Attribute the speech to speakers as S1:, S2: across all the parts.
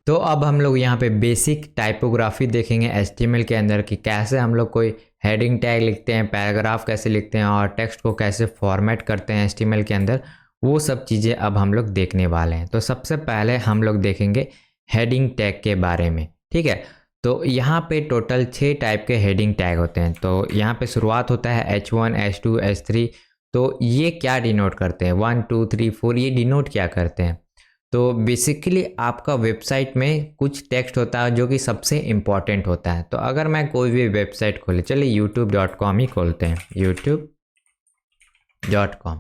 S1: तो अब हम लोग यहाँ पे बेसिक टाइपोग्राफी देखेंगे HTML के अंदर कि कैसे हम लोग कोई हेडिंग टैग लिखते हैं, पैराग्राफ कैसे लिखते हैं और टेक्स्ट को कैसे फॉर्मेट करते हैं HTML के अंदर, वो सब चीज़ें अब हम लोग देखने वाले हैं। तो सबसे पहले हम लोग देखेंगे हेडिंग टैग के बारे में, ठीक है। तो यहाँ पे टोटल 6 टाइप के हेडिंग टैग होते हैं। तो यहाँ पे शुरुआत होता है H1, H2, H3। तो ये क्या डिनोट करते हैं, 1, 2, 3, 4, ये डिनोट क्या करते हैं? तो बेसिकली आपका वेबसाइट में कुछ टेक्स्ट होता है जो कि सबसे इम्पॉर्टेंट होता है। तो अगर मैं कोई भी वेबसाइट खोले, चलिए youtube.com ही खोलते हैं, youtube.com,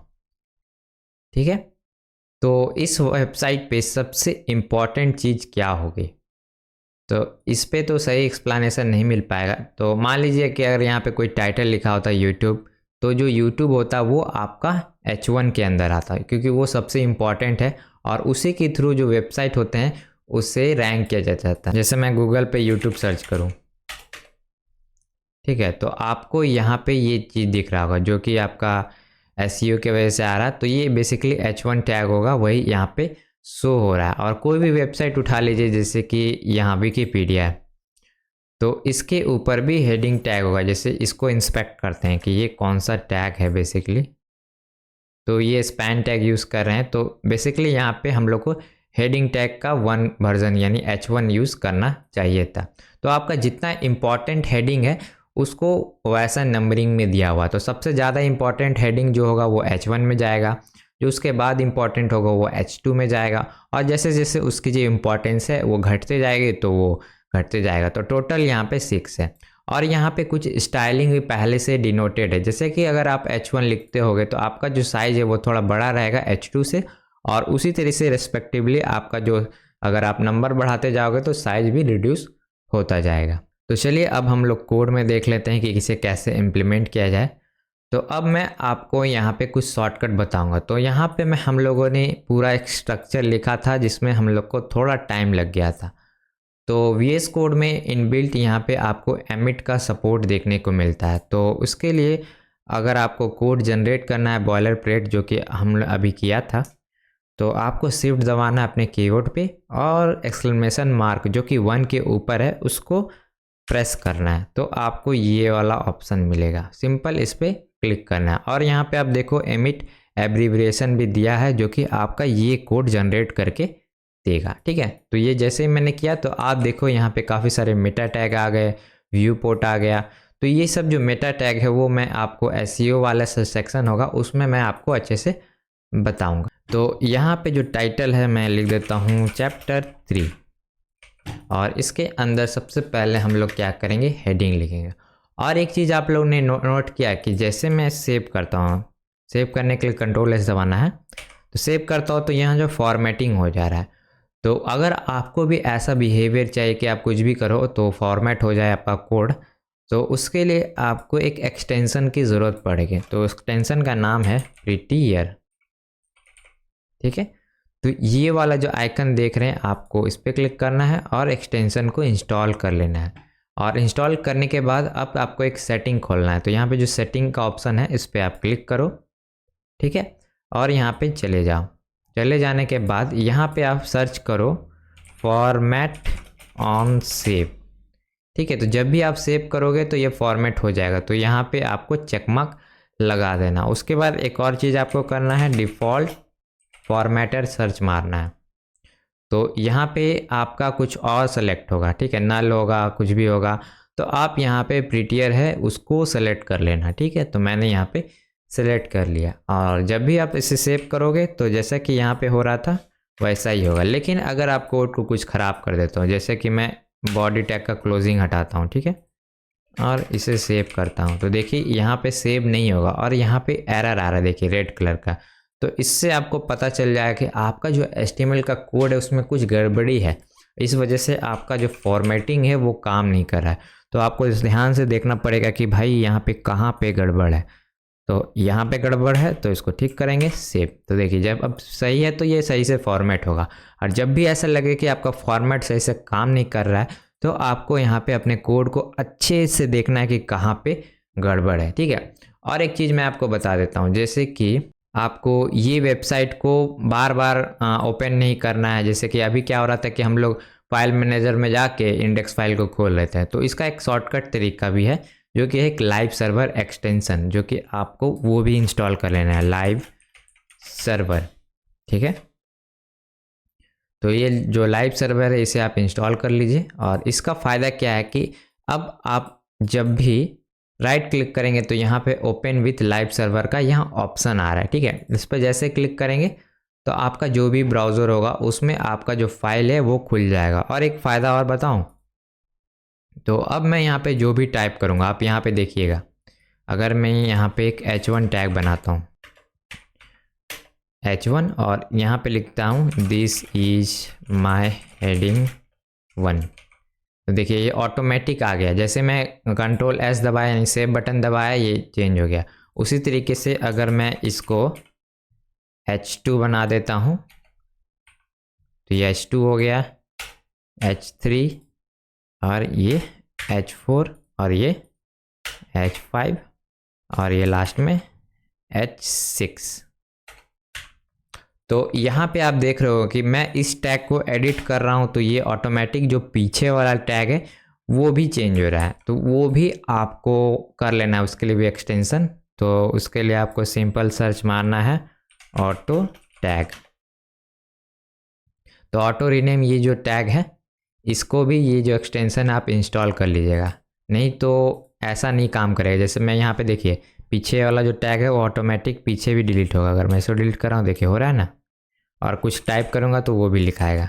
S1: ठीक है। तो इस वेबसाइट पे सबसे इम्पॉर्टेंट चीज़ क्या होगी? तो इस पे तो सही एक्सप्लेनेशन नहीं मिल पाएगा। तो मान लीजिए कि अगर यहाँ पे कोई टाइटल लिखा होता है यूट्यूब, तो जो यूट्यूब होता है वो आपका H1 के अंदर आता है, क्योंकि वो सबसे इम्पॉर्टेंट है और उसी के थ्रू जो वेबसाइट होते हैं उससे रैंक किया जाता है। जैसे मैं गूगल पे यूट्यूब सर्च करूँ, ठीक है, तो आपको यहाँ पे ये चीज़ दिख रहा होगा जो कि आपका SEO के वजह से आ रहा है। तो ये बेसिकली H1 टैग होगा, वही यहाँ पे शो हो रहा है। और कोई भी वेबसाइट उठा लीजिए, जैसे कि यहाँ विकिपीडिया है, तो इसके ऊपर भी हेडिंग टैग होगा। जैसे इसको इंस्पेक्ट करते हैं कि ये कौन सा टैग है बेसिकली, तो ये स्पैन टैग यूज़ कर रहे हैं। तो बेसिकली यहाँ पे हम लोग को हेडिंग टैग का 1 वर्जन यानी H1 यूज़ करना चाहिए था। तो आपका जितना इम्पॉर्टेंट हेडिंग है उसको वैसा नंबरिंग में दिया हुआ। तो सबसे ज़्यादा इम्पॉर्टेंट हेडिंग जो होगा वो H1 में जाएगा, जो उसके बाद इम्पॉर्टेंट होगा वो H2 में जाएगा, और जैसे जैसे उसकी जो इम्पोर्टेंस है वो घटते जाएगी तो वो घटते जाएगा। तो टोटल यहाँ पे 6 है। और यहाँ पे कुछ स्टाइलिंग भी पहले से डिनोटेड है। जैसे कि अगर आप H1 लिखते होगे तो आपका जो साइज़ है वो थोड़ा बड़ा रहेगा H2 से, और उसी तरह से रिस्पेक्टिवली आपका जो, अगर आप नंबर बढ़ाते जाओगे तो साइज़ भी रिड्यूस होता जाएगा। तो चलिए अब हम लोग कोड में देख लेते हैं कि इसे कैसे इम्प्लीमेंट किया जाए। तो अब मैं आपको यहाँ पे कुछ शॉर्टकट बताऊंगा। तो यहाँ पे हम लोगों ने पूरा एक स्ट्रक्चर लिखा था जिसमें हम लोग को थोड़ा टाइम लग गया था। तो VS कोड में इनबिल्ट यहाँ पे आपको एमिट का सपोर्ट देखने को मिलता है। तो उसके लिए अगर आपको कोड जनरेट करना है बॉयलर प्लेट, जो कि हम अभी किया था, तो आपको शिफ्ट दबाना है अपने कीबोर्ड पे और एक्सक्लेमेशन मार्क जो कि 1 के ऊपर है उसको प्रेस करना है। तो आपको ये वाला ऑप्शन मिलेगा, सिंपल इस पर क्लिक करना है। और यहाँ पे आप देखो एमिट एब्रीविएशन भी दिया है जो कि आपका ये कोड जनरेट करके देगा, ठीक है। तो ये जैसे ही मैंने किया तो आप देखो यहाँ पे काफ़ी सारे मेटा टैग आ गए, व्यू पोर्ट आ गया। तो ये सब जो मेटा टैग है वो मैं आपको SEO वाला सेक्शन होगा उसमें मैं आपको अच्छे से बताऊंगा। तो यहाँ पे जो टाइटल है मैं लिख देता हूँ चैप्टर 3, और इसके अंदर सबसे पहले हम लोग क्या करेंगे, हेडिंग लिखेंगे। और एक चीज़ आप लोग ने नोट किया कि जैसे मैं सेव करता हूँ, सेव करने के लिए Ctrl+S दबाना है, तो सेव करता हूँ तो यहाँ जो फॉर्मेटिंग हो जा रहा है। तो अगर आपको भी ऐसा बिहेवियर चाहिए कि आप कुछ भी करो तो फॉर्मेट हो जाए आपका कोड, तो उसके लिए आपको एक एक्सटेंशन की ज़रूरत पड़ेगी। तो एक्सटेंशन का नाम है प्रीटियर, ठीक है। तो ये वाला जो आइकन देख रहे हैं आपको इस पर क्लिक करना है और एक्सटेंशन को इंस्टॉल कर लेना है। और इंस्टॉल करने के बाद अब आपको एक सेटिंग खोलना है। तो यहाँ पे जो सेटिंग का ऑप्शन है इस पर आप क्लिक करो, ठीक है, और यहाँ पे चले जाओ। चले जाने के बाद यहाँ पे आप सर्च करो फॉर्मेट ऑन सेव, ठीक है। तो जब भी आप सेव करोगे तो ये फॉर्मेट हो जाएगा। तो यहाँ पे आपको चेकमार्क लगा देना। उसके बाद एक और चीज़ आपको करना है, डिफ़ॉल्ट फॉर्मेटर सर्च मारना है। तो यहाँ पे आपका कुछ और सेलेक्ट होगा, ठीक है, नल होगा, कुछ भी होगा। तो आप यहाँ पे प्रीटियर है उसको सेलेक्ट कर लेना, ठीक है। तो मैंने यहाँ पे सेलेक्ट कर लिया। और जब भी आप इसे सेव करोगे तो जैसा कि यहाँ पे हो रहा था वैसा ही होगा। लेकिन अगर आप कोड को कुछ ख़राब कर देता हूँ, जैसे कि मैं बॉडी टैग का क्लोजिंग हटाता हूँ, ठीक है, और इसे सेव करता हूँ, तो देखिए यहाँ पे सेव नहीं होगा और यहाँ पे एरर आ रहा है, देखिए रेड कलर का। तो इससे आपको पता चल जाएगा कि आपका जो HTML का कोड है उसमें कुछ गड़बड़ी है। इस वजह से आपका जो फॉर्मेटिंग है वो काम नहीं कर रहा है। तो आपको ध्यान से देखना पड़ेगा कि भाई यहाँ पे कहाँ पे गड़बड़ है। तो यहाँ पे गड़बड़ है तो इसको ठीक करेंगे, सेव। तो देखिए जब अब सही है तो ये सही से फॉर्मेट होगा। और जब भी ऐसा लगे कि आपका फॉर्मेट सही से काम नहीं कर रहा है तो आपको यहाँ पे अपने कोड को अच्छे से देखना है कि कहाँ पे गड़बड़ है, ठीक है। और एक चीज़ मैं आपको बता देता हूँ, जैसे कि आपको ये वेबसाइट को बार बार ओपन नहीं करना है। जैसे कि अभी क्या हो रहा था कि हम लोग फाइल मैनेजर में जाके इंडेक्स फाइल को खोल लेते हैं। तो इसका एक शॉर्टकट तरीका भी है जो कि है एक लाइव सर्वर एक्सटेंशन, जो कि आपको वो भी इंस्टॉल कर लेना है, लाइव सर्वर। ठीक है, तो ये जो लाइव सर्वर है इसे आप इंस्टॉल कर लीजिए। और इसका फ़ायदा क्या है कि अब आप जब भी राइट क्लिक करेंगे तो यहाँ पे ओपन विथ लाइव सर्वर का यहाँ ऑप्शन आ रहा है। ठीक है, इस पर जैसे क्लिक करेंगे तो आपका जो भी ब्राउज़र होगा उसमें आपका जो फाइल है वो खुल जाएगा। और एक फ़ायदा और बताऊँ, तो अब मैं यहाँ पे जो भी टाइप करूँगा, आप यहाँ पे देखिएगा, अगर मैं यहाँ पे एक h1 टैग बनाता हूँ, h1, और यहाँ पे लिखता हूँ दिस इज माई हेडिंग 1, तो देखिए ये ऑटोमेटिक आ गया। जैसे मैं कंट्रोल S दबाया यानी सेव बटन दबाया, ये चेंज हो गया। उसी तरीके से अगर मैं इसको h2 बना देता हूँ तो ये h2 हो गया, h3, और ये h4, और ये h5, और ये लास्ट में h6। तो यहाँ पे आप देख रहे हो कि मैं इस टैग को एडिट कर रहा हूँ तो ये ऑटोमेटिक जो पीछे वाला टैग है वो भी चेंज हो रहा है। तो वो भी आपको कर लेना है, उसके लिए भी एक्सटेंशन। तो उसके लिए आपको सिंपल सर्च मारना है ऑटो टैग। तो ऑटो रीनेम ये जो टैग है इसको भी ये जो एक्सटेंशन आप इंस्टॉल कर लीजिएगा, नहीं तो ऐसा नहीं काम करेगा। जैसे मैं यहाँ पे देखिए पीछे वाला जो टैग है वो ऑटोमेटिक पीछे भी डिलीट होगा। अगर मैं इसको डिलीट कर रहा हूँ, देखिए हो रहा है ना, और कुछ टाइप करूँगा तो वो भी लिखाएगा।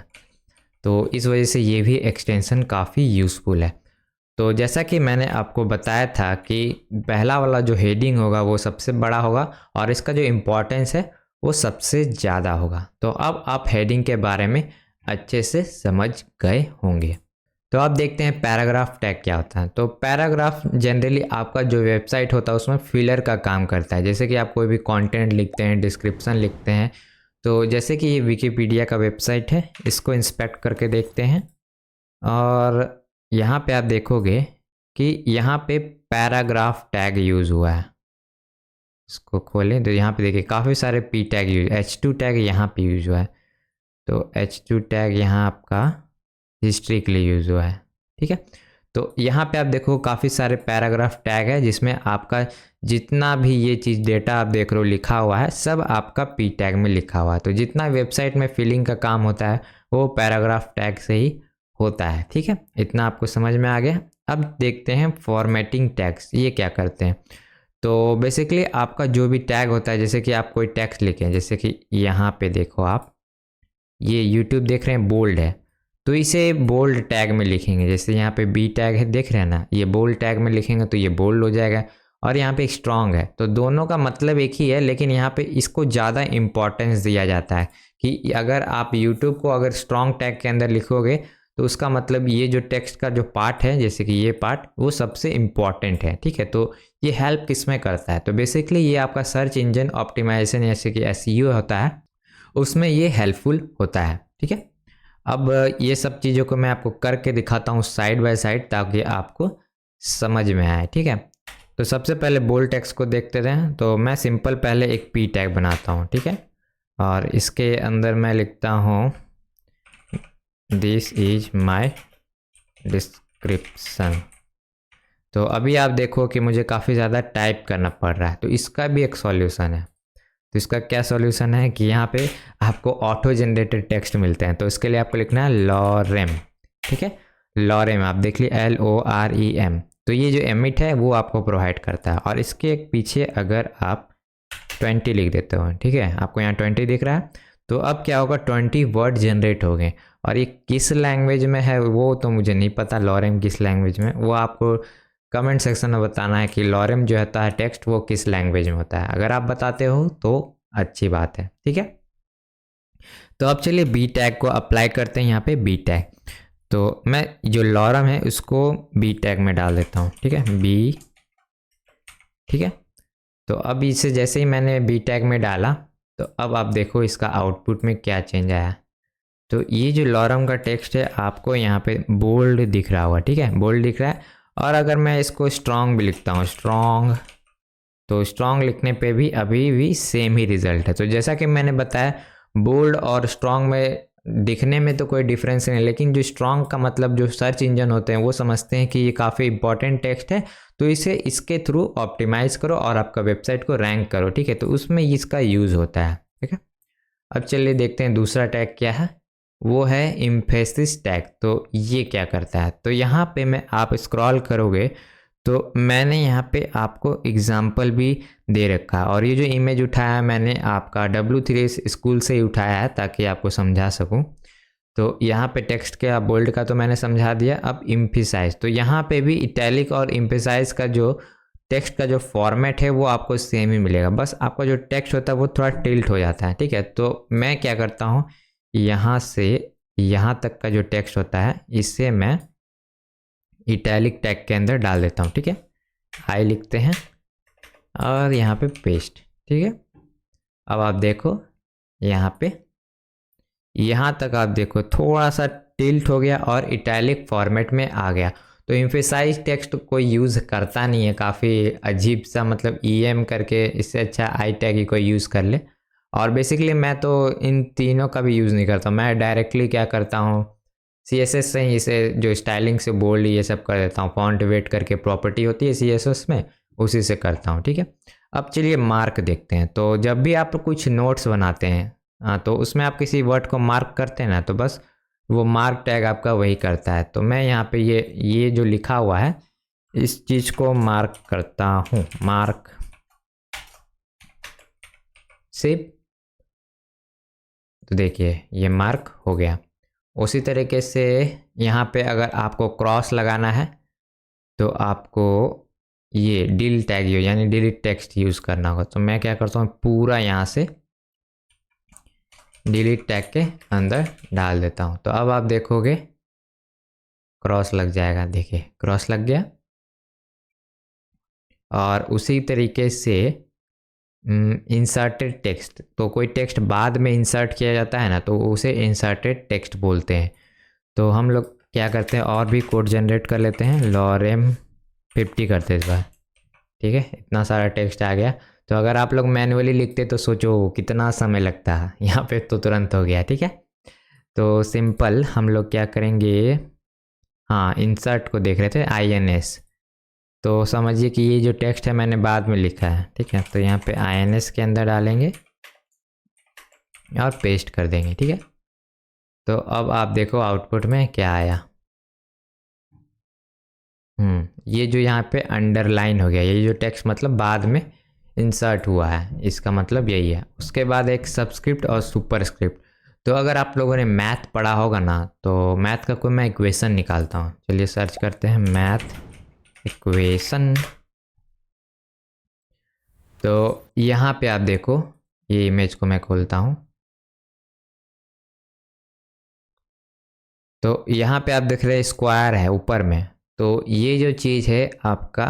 S1: तो इस वजह से ये भी एक्सटेंशन काफ़ी यूज़फुल है। तो जैसा कि मैंने आपको बताया था कि पहला वाला जो हेडिंग होगा वो सबसे बड़ा होगा और इसका जो इम्पोर्टेंस है वो सबसे ज़्यादा होगा। तो अब आप हेडिंग के बारे में अच्छे से समझ गए होंगे। तो अब देखते हैं पैराग्राफ टैग क्या होता है। तो पैराग्राफ जनरली आपका जो वेबसाइट होता है उसमें फिलर का काम करता है। जैसे कि आप कोई भी कंटेंट लिखते हैं, डिस्क्रिप्शन लिखते हैं, तो जैसे कि ये विकिपीडिया का वेबसाइट है, इसको इंस्पेक्ट करके देखते हैं और यहाँ पे आप देखोगे कि यहाँ पे पैराग्राफ टैग यूज़ हुआ है। इसको खोलें तो यहाँ पे देखिए काफ़ी सारे P tag use, h2 tag यहाँ पे यूज़ हुआ है। तो h2 टैग यहाँ आपका हिस्ट्री के लिए यूज़ हुआ है। ठीक है, तो यहाँ पे आप देखो काफ़ी सारे पैराग्राफ टैग है जिसमें आपका जितना भी ये चीज़ डेटा आप देख रहे हो लिखा हुआ है सब आपका पी टैग में लिखा हुआ है। तो जितना वेबसाइट में फिलिंग का काम होता है वो पैराग्राफ टैग से ही होता है। ठीक है, इतना आपको समझ में आ गया। अब देखते हैं फॉर्मेटिंग टैग्स, ये क्या करते हैं। तो बेसिकली आपका जो भी टैग होता है, जैसे कि आप कोई टेक्स्ट लिखें, जैसे कि यहाँ पे देखो आप ये यूट्यूब देख रहे हैं, बोल्ड है, तो इसे बोल्ड टैग में लिखेंगे। जैसे यहाँ पे बी टैग है, देख रहे हैं ना, ये बोल्ड टैग में लिखेंगे तो ये बोल्ड हो जाएगा। और यहाँ पे स्ट्रॉन्ग है, तो दोनों का मतलब एक ही है, लेकिन यहाँ पे इसको ज़्यादा इम्पोर्टेंस दिया जाता है कि अगर आप यूट्यूब को अगर स्ट्रॉन्ग टैग के अंदर लिखोगे तो उसका मतलब ये जो टेक्स्ट का जो पार्ट है, जैसे कि ये पार्ट, वो सबसे इम्पॉर्टेंट है। ठीक है, तो ये हेल्प किस में करता है, तो बेसिकली ये आपका सर्च इंजन ऑप्टिमाइजेशन जैसे कि एसईओ होता है उसमें ये हेल्पफुल होता है। ठीक है, अब ये सब चीज़ों को मैं आपको करके दिखाता हूँ साइड बाय साइड ताकि आपको समझ में आए। ठीक है, तो सबसे पहले बोल्ड टेक्स्ट को देखते रहें। तो मैं सिंपल पहले एक पी टैग बनाता हूँ। ठीक है, और इसके अंदर मैं लिखता हूँ दिस इज माई डिस्क्रिप्शन। तो अभी आप देखो कि मुझे काफ़ी ज़्यादा टाइप करना पड़ रहा है, तो इसका भी एक सॉल्यूशन है। तो इसका क्या सॉल्यूशन है कि यहाँ पे आपको ऑटो जनरेटेड टेक्स्ट मिलते हैं, तो इसके लिए आपको लिखना है लॉरेम। ठीक है, लॉरेम आप देख लीजिए LOREM। तो ये जो एमिट है वो आपको प्रोवाइड करता है। और इसके पीछे अगर आप 20 लिख देते हो, ठीक है, आपको यहाँ 20 दिख रहा है, तो अब क्या होगा 20 वर्ड जनरेट हो गए। और ये किस लैंग्वेज में है वो तो मुझे नहीं पता, लॉरेम किस लैंग्वेज में, वो आपको कमेंट सेक्शन में बताना है कि लॉरेम जो होता है टेक्स्ट वो किस लैंग्वेज में होता है। अगर आप बताते हो तो अच्छी बात है। ठीक है, तो अब चलिए बी टैग को अप्लाई करते हैं यहाँ पे बी टैग। तो मैं जो लॉरेम है उसको बी टैग में डाल देता हूँ। ठीक है, बी। ठीक है, तो अब इसे जैसे ही मैंने बी टैग में डाला तो अब आप देखो इसका आउटपुट में क्या चेंज आया। तो ये जो लॉरेम का टेक्स्ट है आपको यहाँ पे बोल्ड दिख रहा होगा। ठीक है, बोल्ड दिख रहा है। और अगर मैं इसको स्ट्रॉन्ग भी लिखता हूँ, स्ट्रॉन्ग तो स्ट्रॉन्ग लिखने पे भी अभी भी सेम ही रिजल्ट है। तो जैसा कि मैंने बताया, बोल्ड और स्ट्रॉन्ग में दिखने में तो कोई डिफरेंस नहीं, लेकिन जो स्ट्रॉन्ग का मतलब जो सर्च इंजन होते हैं वो समझते हैं कि ये काफ़ी इंपॉर्टेंट टेक्स्ट है, तो इसे इसके थ्रू ऑप्टिमाइज करो और आपका वेबसाइट को रैंक करो, ठीक है। तो उसमें इसका यूज़ होता है, ठीक है। अब चलिए देखते हैं दूसरा टैग क्या है, वो है एम्फेसिस टैग। तो ये क्या करता है, तो यहाँ पे मैं आप स्क्रॉल करोगे तो मैंने यहाँ पे आपको एग्जाम्पल भी दे रखा है, और ये जो इमेज उठाया है मैंने आपका W3 स्कूल से ही उठाया है ताकि आपको समझा सकूं। तो यहाँ पे टेक्स्ट का बोल्ड का तो मैंने समझा दिया। अब एम्फेसाइज, तो यहाँ पे भी इटैलिक और एम्फेसाइज का जो टेक्स्ट का जो फॉर्मेट है वो आपको सेम ही मिलेगा, बस आपका जो टेक्स्ट होता है वो थोड़ा टिल्ट हो जाता है, ठीक है। तो मैं क्या करता हूँ, यहाँ से यहाँ तक का जो टेक्स्ट होता है इसे मैं इटैलिक टैग के अंदर डाल देता हूँ, ठीक है। हाई लिखते हैं और यहाँ पे पेस्ट, ठीक है। अब आप देखो यहाँ पे, यहाँ तक आप देखो थोड़ा सा टिल्ट हो गया और इटैलिक फॉर्मेट में आ गया। तो एम्फेसाइज टेक्स्ट कोई यूज़ करता नहीं है, काफ़ी अजीब सा, मतलब EM करके, इससे अच्छा आई टैग ही कोई यूज़ कर ले। और बेसिकली मैं तो इन तीनों का भी यूज़ नहीं करता, मैं डायरेक्टली क्या करता हूँ, CSS से ही इसे जो स्टाइलिंग से बोल्ड ये सब कर देता हूँ। फॉन्ट वेट करके प्रॉपर्टी होती है CSS में, उसी से करता हूँ, ठीक है। अब चलिए मार्क देखते हैं। तो जब भी आप कुछ नोट्स बनाते हैं, हाँ, तो उसमें आप किसी वर्ड को मार्क करते हैं ना, तो बस वो मार्क टैग आपका वही करता है। तो मैं यहाँ पे ये जो लिखा हुआ है इस चीज़ को मार्क करता हूँ, मार्क सेव। तो देखिए ये मार्क हो गया। उसी तरीके से यहाँ पे अगर आपको क्रॉस लगाना है तो आपको ये डिल टैग यानी डिलीट टेक्स्ट यूज़ करना होगा। तो मैं क्या करता हूँ, पूरा यहाँ से डिलीट टैग के अंदर डाल देता हूँ। तो अब आप देखोगे क्रॉस लग जाएगा, देखिए क्रॉस लग गया। और उसी तरीके से इंसर्टेड टेक्स्ट, तो कोई टेक्स्ट बाद में इंसर्ट किया जाता है ना, तो उसे इंसर्टेड टेक्स्ट बोलते हैं। तो हम लोग क्या करते हैं, और भी कोड जनरेट कर लेते हैं, lorem 50 करते हैं इस बार, ठीक है। इतना सारा टेक्स्ट आ गया। तो अगर आप लोग मैन्युअली लिखते तो सोचो कितना समय लगता है, यहाँ पे तो तुरंत हो गया, ठीक है। तो सिंपल हम लोग क्या करेंगे, हाँ इंसर्ट को देख रहे थे INS, तो समझिए कि ये जो टेक्स्ट है मैंने बाद में लिखा है, ठीक है। तो यहाँ पे INS के अंदर डालेंगे और पेस्ट कर देंगे, ठीक है। तो अब आप देखो आउटपुट में क्या आया। ये जो यहाँ पे अंडरलाइन हो गया, ये जो टेक्स्ट मतलब बाद में इंसर्ट हुआ है, इसका मतलब यही है। उसके बाद एक सबस्क्रिप्ट और सुपरस्क्रिप्ट। तो अगर आप लोगों ने मैथ पढ़ा होगा ना, तो मैथ का कोई मैं इक्वेशन निकालता हूँ। चलिए सर्च करते हैं मैथ इक्वेशन। तो यहाँ पे आप देखो, ये इमेज को मैं खोलता हूँ। तो यहाँ पे आप देख रहे हैं स्क्वायर है ऊपर में, तो ये जो चीज़ है आपका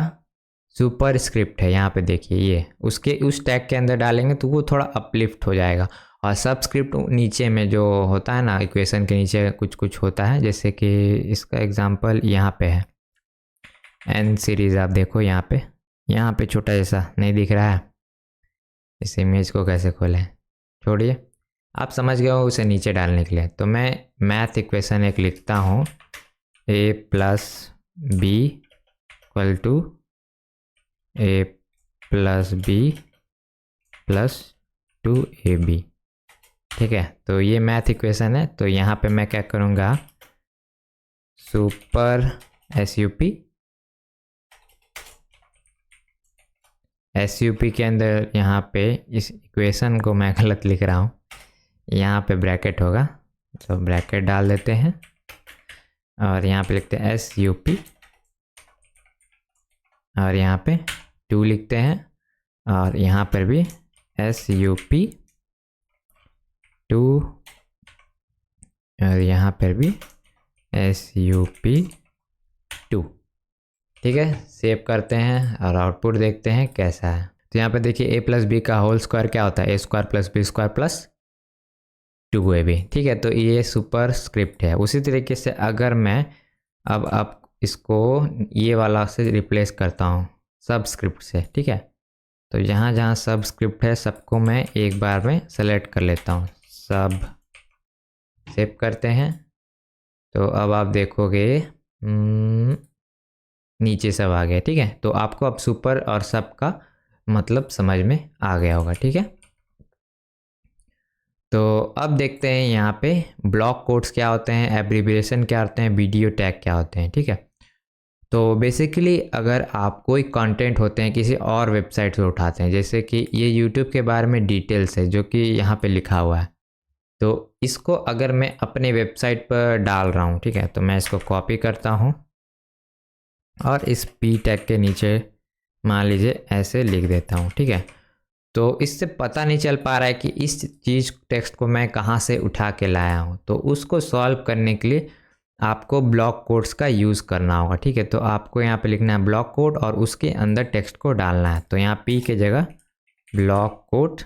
S1: सुपर स्क्रिप्ट है। यहाँ पे देखिए ये उसके उस टैग के अंदर डालेंगे तो वो थोड़ा अपलिफ्ट हो जाएगा। और सबस्क्रिप्ट नीचे में जो होता है ना, इक्वेशन के नीचे कुछ कुछ होता है, जैसे कि इसका एग्जांपल यहाँ पे है N सीरीज़। आप देखो यहाँ पे छोटा जैसा नहीं दिख रहा है, इस इमेज को कैसे खोलें, छोड़िए, आप समझ गए हो उसे नीचे डालने के लिए। तो मैं मैथ इक्वेशन एक लिखता हूँ, a plus B equal to a plus B plus 2ab, ठीक है। तो ये मैथ इक्वेशन है। तो यहाँ पे मैं क्या करूँगा, सुपर SUP के अंदर यहाँ पे इस इक्वेशन को मैं गलत लिख रहा हूँ, यहाँ पे ब्रैकेट होगा, तो ब्रैकेट डाल देते हैं और यहाँ पे लिखते हैं SUP और यहाँ पे 2 लिखते हैं और यहाँ पर भी SUP 2 और यहाँ पर भी SUP 2, ठीक है। सेव करते हैं और आउटपुट देखते हैं कैसा है। तो यहाँ पे देखिए a प्लस बी का होल स्क्वायर क्या होता है, a square plus B square plus 2ab, ठीक है। तो ये सुपर स्क्रिप्ट है। उसी तरीके से अगर मैं अब इसको ये वाला से रिप्लेस करता हूँ सबस्क्रिप्ट से, ठीक है। तो जहाँ जहाँ सब स्क्रिप्ट है सबको मैं एक बार में सेलेक्ट कर लेता हूँ। सब सेव करते हैं। तो अब आप देखोगे नीचे सब आ गया, ठीक है। तो आपको अब सुपर और सब का मतलब समझ में आ गया होगा, ठीक है। तो अब देखते हैं यहाँ पे ब्लॉक कोड्स क्या होते हैं, एब्रिविएशन क्या होते हैं, वीडियो टैग क्या होते हैं, ठीक है। तो बेसिकली अगर आप कोई कंटेंट होते हैं किसी और वेबसाइट से उठाते हैं, जैसे कि ये यूट्यूब के बारे में डिटेल्स है जो कि यहाँ पे लिखा हुआ है, तो इसको अगर मैं अपने वेबसाइट पर डाल रहा हूँ, ठीक है, तो मैं इसको कॉपी करता हूँ और इस पी टैग के नीचे मान लीजिए ऐसे लिख देता हूँ, ठीक है। तो इससे पता नहीं चल पा रहा है कि इस चीज़ टेक्स्ट को मैं कहाँ से उठा के लाया हूँ। तो उसको सॉल्व करने के लिए आपको ब्लॉक कोड्स का यूज़ करना होगा, ठीक है। तो आपको यहाँ पे लिखना है ब्लॉक कोड और उसके अंदर टेक्स्ट को डालना है। तो यहाँ पी के जगह ब्लॉक कोड,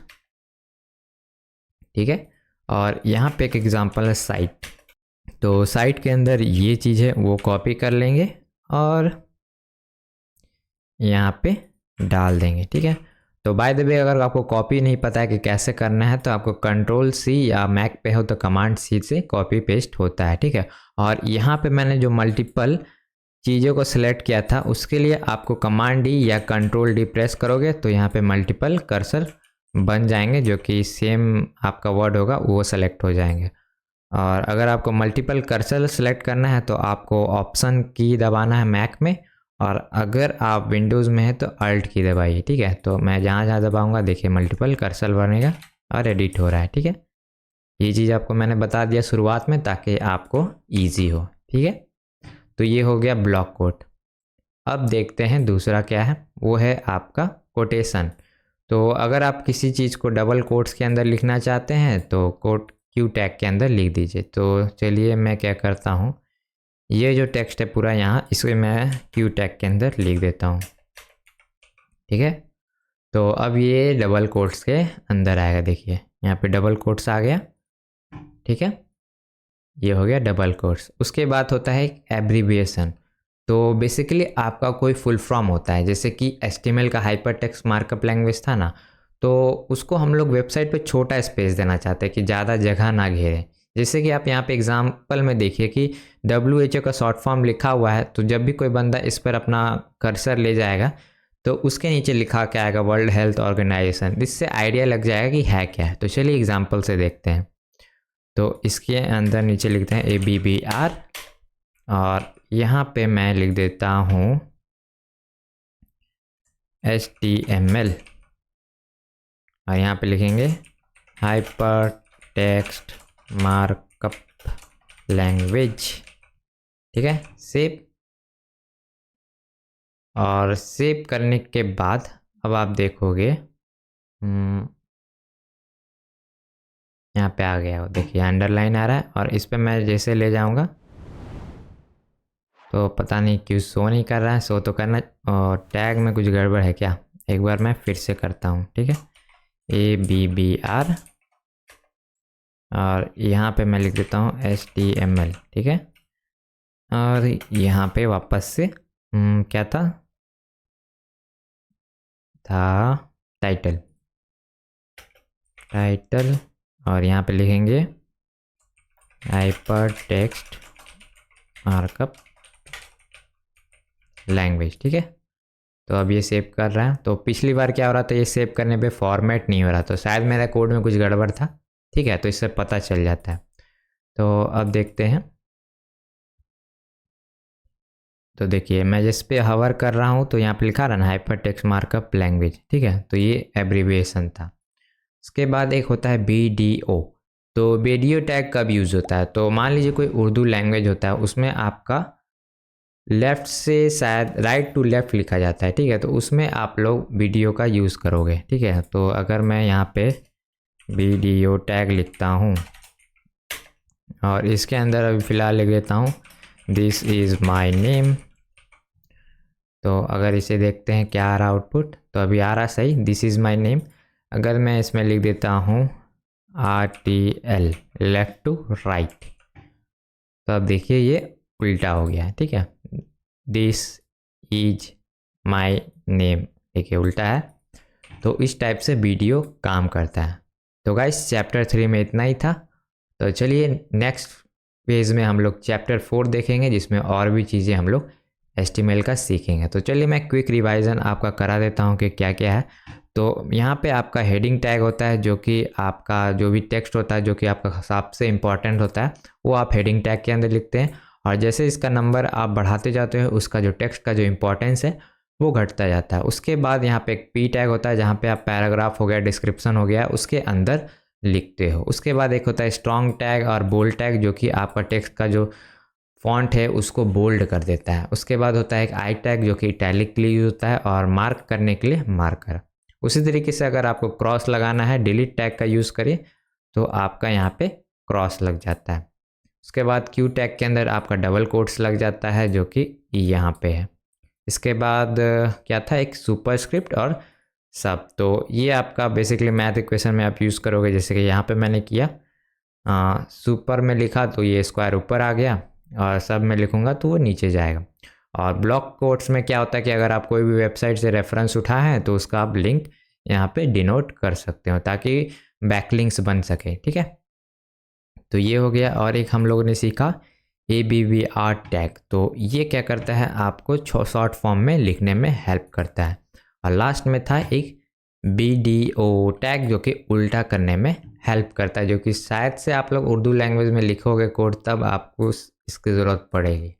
S1: ठीक है। और यहाँ पे एक एग्जांपल है साइट। तो साइट के अंदर ये चीज़ है वो कॉपी कर लेंगे और यहाँ पे डाल देंगे, ठीक है। तो बाय द वे अगर आपको कॉपी नहीं पता है कि कैसे करना है तो आपको कंट्रोल सी या मैक पे हो तो कमांड सी से कॉपी पेस्ट होता है, ठीक है। और यहाँ पे मैंने जो मल्टीपल चीज़ों को सिलेक्ट किया था उसके लिए आपको कमांड डी या कंट्रोल डी प्रेस करोगे तो यहाँ पे मल्टीपल कर्सर बन जाएंगे जो कि सेम आपका वर्ड होगा वो सेलेक्ट हो जाएंगे। और अगर आपको मल्टीपल कर्सर सेलेक्ट करना है तो आपको ऑप्शन की दबाना है मैक में, और अगर आप विंडोज़ में है तो अल्ट की दबाइए, ठीक है। तो मैं जहाँ जहाँ दबाऊँगा देखिए मल्टीपल कर्सर बनेगा और एडिट हो रहा है, ठीक है। ये चीज़ आपको मैंने बता दिया शुरुआत में ताकि आपको ईजी हो, ठीक है। तो ये हो गया ब्लॉक कोड। अब देखते हैं दूसरा क्या है, वो है आपका कोटेशन। तो अगर आप किसी चीज़ को डबल कोट्स के अंदर लिखना चाहते हैं तो कोट क्यू टैग के अंदर लिख दीजिए। तो चलिए मैं क्या करता हूँ, ये जो टेक्स्ट है पूरा यहाँ इसे मैं क्यू टैग के अंदर लिख देता हूँ, ठीक है। तो अब ये डबल कोट्स के अंदर आएगा, देखिए यहाँ पे डबल कोट्स आ गया, ठीक है। ये हो गया डबल कोट्स। उसके बाद होता है एब्रीविएशन। तो बेसिकली आपका कोई फुल फॉर्म होता है, जैसे कि HTML का हाइपर टेक्स्ट मार्कअप लैंग्वेज था ना, तो उसको हम लोग वेबसाइट पे छोटा स्पेस देना चाहते हैं कि ज़्यादा जगह ना घेरे। जैसे कि आप यहाँ पे एग्जांपल में देखिए कि WHO का शॉर्ट फॉर्म लिखा हुआ है, तो जब भी कोई बंदा इस पर अपना कर्सर ले जाएगा तो उसके नीचे लिखा क्या आएगा, वर्ल्ड हेल्थ ऑर्गेनाइजेशन। इससे आइडिया लग जाएगा कि है क्या है। तो चलिए एग्जाम्पल से देखते हैं। तो इसके अंदर नीचे लिखते हैं ABBR और यहाँ पे मैं लिख देता हूँ HTML और यहाँ पे लिखेंगे हाइपर टेक्स्ट मार्कअप लैंग्वेज, ठीक है। सेव, और सेव करने के बाद अब आप देखोगे यहाँ पे आ गया, देखिए अंडरलाइन आ रहा है। और इस पे मैं जैसे ले जाऊँगा तो पता नहीं क्यों शो नहीं कर रहा है, शो तो करना। और टैग में कुछ गड़बड़ है क्या, एक बार मैं फिर से करता हूँ, ठीक है। ABBR और यहाँ पे मैं लिख देता हूँ HTML, ठीक है। और यहाँ पे वापस से क्या था टाइटल, और यहाँ पे लिखेंगे हाइपर टेक्स्ट मार्कअप लैंग्वेज, ठीक है। तो अब ये सेव कर रहा है। तो पिछली बार क्या हो रहा था, ये सेव करने पे फॉर्मेट नहीं हो रहा, तो शायद मेरा कोड में कुछ गड़बड़ था, ठीक है। तो इससे पता चल जाता है। तो अब देखते हैं। तो देखिए मैं जिस पे हवर कर रहा हूँ तो यहाँ पे लिखा रहा ना हाइपर टेक्स्ट मार्कअप लैंग्वेज, ठीक है। तो ये एब्रीविएशन था। उसके बाद एक होता है BDO। तो वीडियो टैग कब यूज़ होता है, तो मान लीजिए कोई उर्दू लैंग्वेज होता है उसमें आपका लेफ़्ट से शायद राइट टू लेफ़्ट लिखा जाता है, ठीक है। तो उसमें आप लोग वीडियो का यूज़ करोगे, ठीक है। तो अगर मैं यहाँ पे वीडियो टैग लिखता हूँ और इसके अंदर अभी फ़िलहाल लिख देता हूँ दिस इज़ माई नेम। तो अगर इसे देखते हैं क्या आ रहा आउटपुट, तो अभी आ रहा सही दिस इज़ माई नेम। अगर मैं इसमें लिख देता हूँ RTL लेफ़्ट टू राइट, तो अब देखिए ये उल्टा हो गया है, ठीक है। दिस इज माई नेम, देखिए उल्टा है। तो इस टाइप से वीडियो काम करता है। तो गाइस चैप्टर 3 में इतना ही था। तो चलिए नेक्स्ट पेज में हम लोग चैप्टर 4 देखेंगे, जिसमें और भी चीज़ें हम लोग HTML का सीखेंगे। तो चलिए मैं क्विक रिवाइज़न आपका करा देता हूँ कि क्या क्या है। तो यहाँ पे आपका हेडिंग टैग होता है, जो कि आपका जो भी टेक्स्ट होता है जो कि आपका सबसे इम्पॉर्टेंट होता है वो आप हेडिंग टैग के अंदर लिखते हैं, और जैसे इसका नंबर आप बढ़ाते जाते हो उसका जो टेक्स्ट का जो इम्पोर्टेंस है वो घटता जाता है। उसके बाद यहाँ पे एक पी टैग होता है जहाँ पे आप पैराग्राफ हो गया, डिस्क्रिप्शन हो गया, उसके अंदर लिखते हो। उसके बाद एक होता है स्ट्रॉन्ग टैग और बोल्ड टैग, जो कि आपका टेक्स्ट का जो फॉन्ट है उसको बोल्ड कर देता है। उसके बाद होता है एक आई टैग जो कि इटैलिक के लिए यूज होता है, और मार्क करने के लिए मार्कर। उसी तरीके से अगर आपको क्रॉस लगाना है डिलीट टैग का यूज़ करिए तो आपका यहाँ पे क्रॉस लग जाता है। उसके बाद क्यू टैग के अंदर आपका डबल कोट्स लग जाता है जो कि यहाँ पे है। इसके बाद क्या था, एक सुपरस्क्रिप्ट और सब। तो ये आपका बेसिकली मैथ इक्वेशन में आप यूज़ करोगे, जैसे कि यहाँ पे मैंने किया सुपर में लिखा तो ये स्क्वायर ऊपर आ गया, और सब में लिखूंगा तो वो नीचे जाएगा। और ब्लॉक कोट्स में क्या होता है कि अगर आप कोई भी वेबसाइट से रेफरेंस उठा है तो उसका आप लिंक यहाँ पे डिनोट कर सकते हो ताकि बैकलिंक्स बन सके। ठीक है, तो ये हो गया। और एक हम लोगों ने सीखा ABVR टैग। तो ये क्या करता है, आपको शॉर्ट फॉर्म में लिखने में हेल्प करता है। और लास्ट में था एक BDO टैग जो कि उल्टा करने में हेल्प करता है, जो कि शायद से आप लोग उर्दू लैंग्वेज में लिखोगे कोड तब आपको इसकी ज़रूरत पड़ेगी।